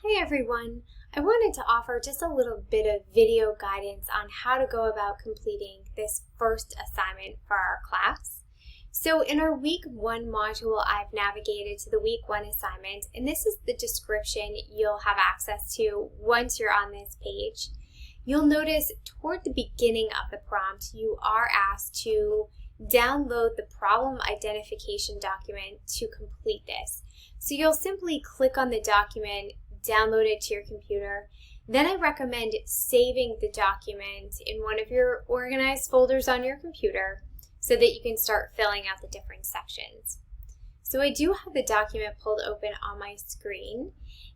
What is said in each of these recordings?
Hi everyone! I wanted to offer just a little bit of video guidance on how to go about completing this first assignment for our class. So in our week 1 module, I've navigated to the week 1 assignment, and this is the description you'll have access to once you're on this page. You'll notice toward the beginning of the prompt, you are asked to download the problem identification document to complete this. So you'll simply click on the document, download it to your computer. Then I recommend saving the document in one of your organized folders on your computer so that you can start filling out the different sections. So I do have the document pulled open on my screen,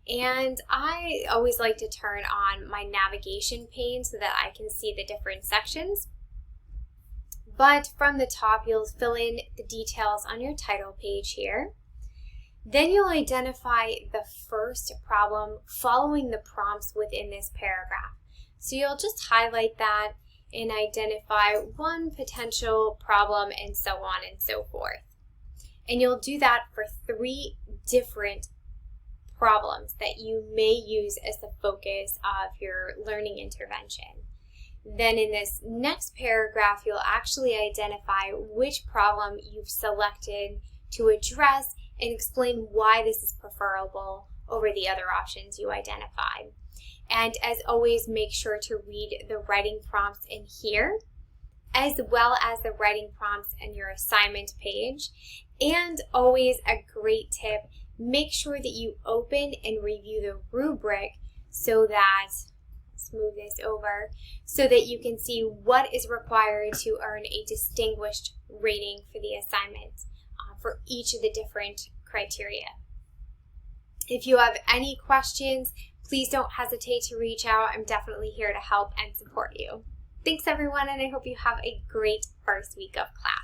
and I always like to turn on my navigation pane so that I can see the different sections. But from the top, you'll fill in the details on your title page here. Then you'll identify the first problem following the prompts within this paragraph. So you'll just highlight that and identify one potential problem and so on and so forth. And you'll do that for 3 different problems that you may use as the focus of your learning intervention. Then in this next paragraph, you'll actually identify which problem you've selected to address and explain why this is preferable over the other options you identified. And as always, make sure to read the writing prompts in here, as well as the writing prompts in your assignment page. And always a great tip, make sure that you open and review the rubric so that, let's move this over, so that you can see what is required to earn a distinguished rating for the assignment for each of the different criteria. If you have any questions, please don't hesitate to reach out. I'm definitely here to help and support you. Thanks everyone, and I hope you have a great first week of class.